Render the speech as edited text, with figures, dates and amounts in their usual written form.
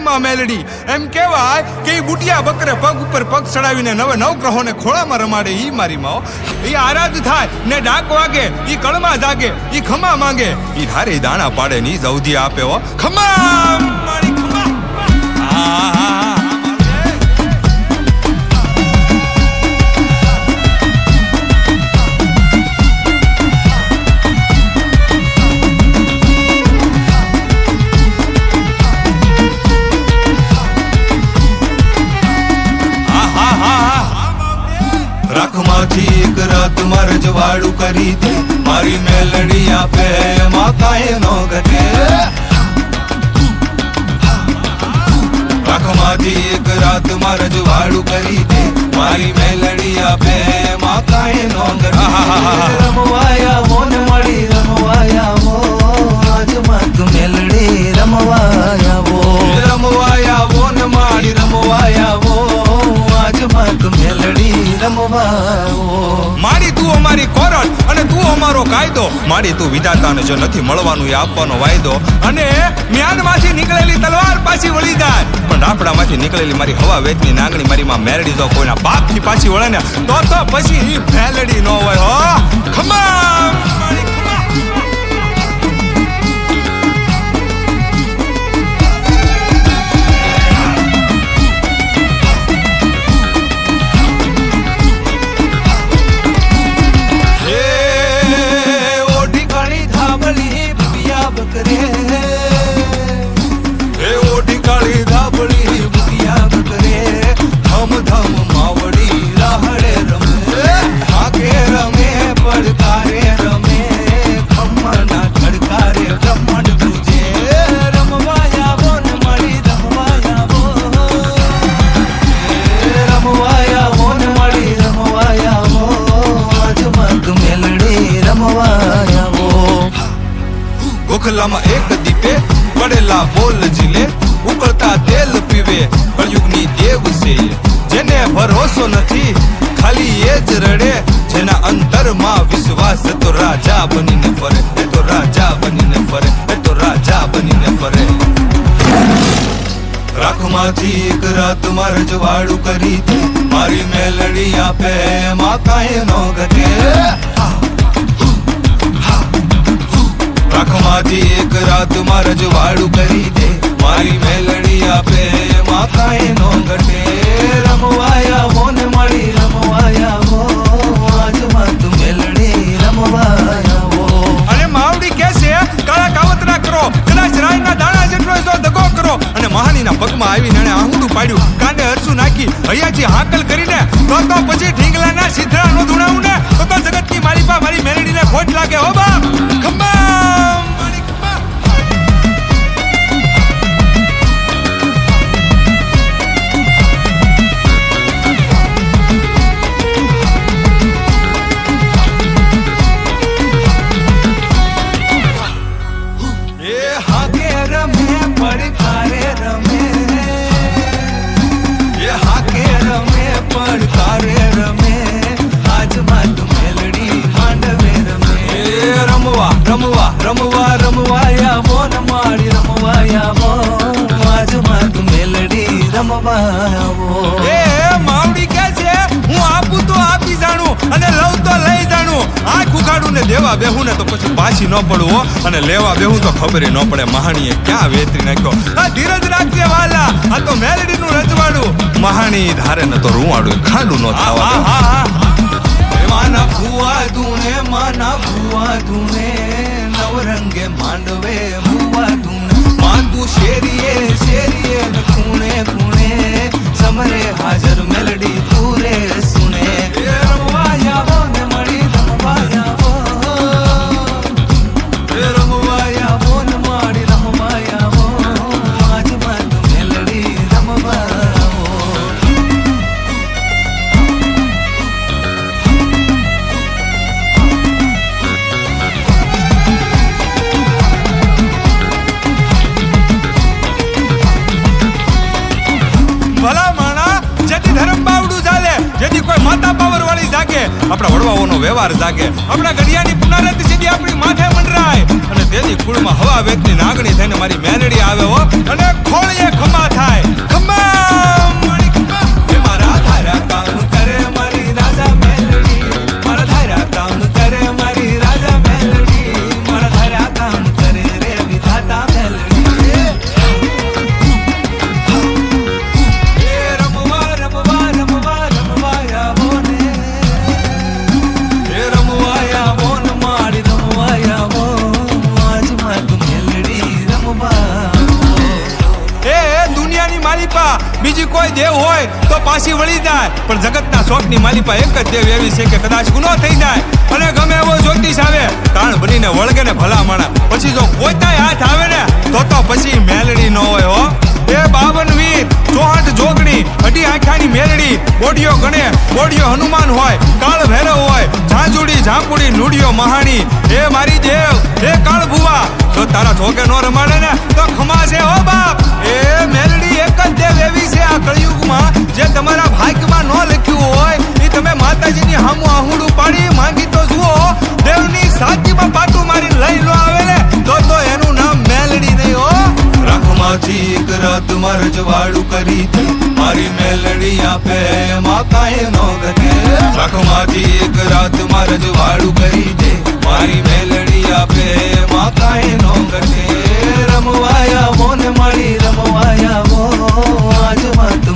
માં મેલડી એમ કહેવાય કે ઈ બુટિયા બકરે પગ ઉપર પગ ચડાવીને નવે નવ ગ્રહોને ખોળામાં રમાડે ઈ મારી માઓ. ઈ આરાધ થાય ને ડાક વાગે, ઈ કળમાં જાગે, ઈ ખમા માંગે, ઈ ધારે દાણા પાડે ની જવધી આપે હો. ખમા મારી ખમા. રાખમાંથી એક રાત મારે જવાડું કરી દે, મારી મેલડી આપે એમાં કાંઈ નો ઘટે. રાખમાંથી એક રાત મારે જવાડું કરી દે, મારી મેલડી આપે એમાં કાંઈ નો ઘટે. રમવાયા હો ને મળી રમવાયા હો, આજમાં તું મેલડી રમવાયા હો. રમવાયા હો ને મારી રમવાયા હો, આજમાં તું મેલડી માડી તું અમારી કોરલ અને તું અમારો કાયદો. માડી તું વિધાતાને જો નથી મળવાનું એ આપવાનો વાયદો. અને મ્યાનમાંથી નીકળેલી તલવાર પાછી વળી જાય, પણ રાપડામાંથી નીકળેલી મારી હવા વેચની નાગણી મારી માં મેલડી જો કોઈના બાપથી પાછી વળે ને તો પછી મેલડી ન હોય હો. ખમા મારી ખમા. ગોખલામાં એક દીપે પડેલા બોલ જીલે, ઉકળતા તેલ પીવે કળયુગની દેવ છે. જેને ભરોસો નથી ખાલી એ જ રડે, જેના અંતરમાં વિશ્વાસ તો રાજા બનીને ફરે, એ તો રાજા બનીને ફરે, એ તો રાજા બનીને ફરે. રાખમાંથી એક રાત મારે જવાડું કરી દે, મારી મેલડી આપે એમાં કાંઈ નો ઘટે. રાખમાંથી એક રાત મારે જવાડું કરી દે, મારી મેલડી આપે એમાં કાંઈ નો ઘટે. રમવાયા હો ને મળી રમવાયા હો, આજમાં તું મેલડી રમવાયા હો. અને માવડી કહે છે કાળા કાવતરા કરો, કદાચ રાયના દાણા જેટલો જો દગો કરો. અને મહાનીના પગમાં આવીને એણે આહુડું પાડ્યું, કાંડે અરસું નાખી હૈયાથી હાકલ કરીને તો પછી ઢીંગલાના સિધરા નો ધૂણાવું ને તો જગતની મારી પા મારી મેલડીને ખોટ લાગે હો બાપ. ખમ્મા મારી ખમ્મા. એ હાકે રમે પડકારે રમે, એ હાકે રમે પડકારે રમે, આજમાં તું મેલડી માંડવે રમે. રમવા રમવા રમવા રમવાયા હો ને મારી રમવાયા હો, આજમાં તું મેલડી રમવાયા હો. એ માવડી કહે છે હું આપું તો આપી જાણું અને લઉં તો લઈ જાણું. આ ખુખાડું ને દેવા બેહું ને તો પછી પાછી ન પડવું હો, અને લેવા બેહું તો ખબર ન પડે મહાણીએ ક્યાં વેતરી નાખ્યો. આ ધીરજ રાખજે વાલા, આ તો મેલડીનું રજવાડું. મહાણી ધારે ને તો રૂવાડું ખાંડું ન થવા. માના ભુવા ધૂણે માના ભુવા ધૂણે, નવરંગે માંડવે ભુવા ધૂણે. માંદુ શેરીએ શેરીએ ને ખૂણે ખૂણે, સમરે હાજર મેલડી પૂરે સુને. રમવાયા હો ને મળી રમવાયા હો, રમવાયા હો ને મારી રમવાયા હો, આજમાં તું મેલડી રમવાયા હો. આપણા વડવાઓનો વ્યવહાર જાગે, આપણા ઘડિયાની પુનરાવૃત્તિ સીધી આપણી માથે મંડરાય, અને તેથી કુળમાં હવા વેચની નાગણી થઈને મારી મેલડી આવે હો અને ખોળીએ ખમા થાય ખમા મારી ખમા એ મારા ધારા કામ કરે મારી રાજા મેલડી મારા ધારા કામ કરે મારી રાજા મેલડી મારા ધારા કામ કરે રે વિધાતા મેલડી એ રમવા રમવા રમવા રમવા આવો ને એ રમવા આવો ને મારી રમવા આવો આજ માત મેલડી રમવા એ દુનિયાની માલિપા બીજી કોઈ દેવ હોય તો પાછી વળી જાય પણ જગતના શોખની માલિપા એક જ દેવ એવી છે કે કદાચ ગુનો થઈ જાય અને ગમે એવો જ્યોતિષ આવે કાણ બનીને વળગે ને ભલા માણા પછી જો પોતાય હાથ આવે ને તો પછી મેલડી ન હોય હો એ 52 વીર 64 જોગણી અઢી આંખાની મેલડી બોડિયો ગણે બોડિયો હનુમાન હોય કાળ ભૈરવ હોય ઝાંઝુડી ઝાંપુડી નુડિયો મહાણી એ મારી દેવ એ કાળ ભુવા જો તારા જોગે નો રમાડે ને તો ખમા છે હો બાપ એ મેલડી એક જ દેવ એવી છે આ કળિયુગમાં જે તમારા ભાગ્યમાં ન લખ્યું હોય એ તમે માતાજીની હામું આહુડું પાડી માંગી તો જુઓ દેવની સાચીમાં પાટું મારી લઈ લો આવે ને તો એનું નામ મેલડી નહીં હો રાખમાંથી એક રાત મારે જવાડું કરી દે મારી મેલડી આપે માં કાંઈ નો ઘટે રાખમાંથી એક રાત મારે જવાડું કરી દે મારી મેલડી આપે માં કાંઈ નો ઘટે રમવાયા આવો ને મારી રમવાયા આવો આજ વાત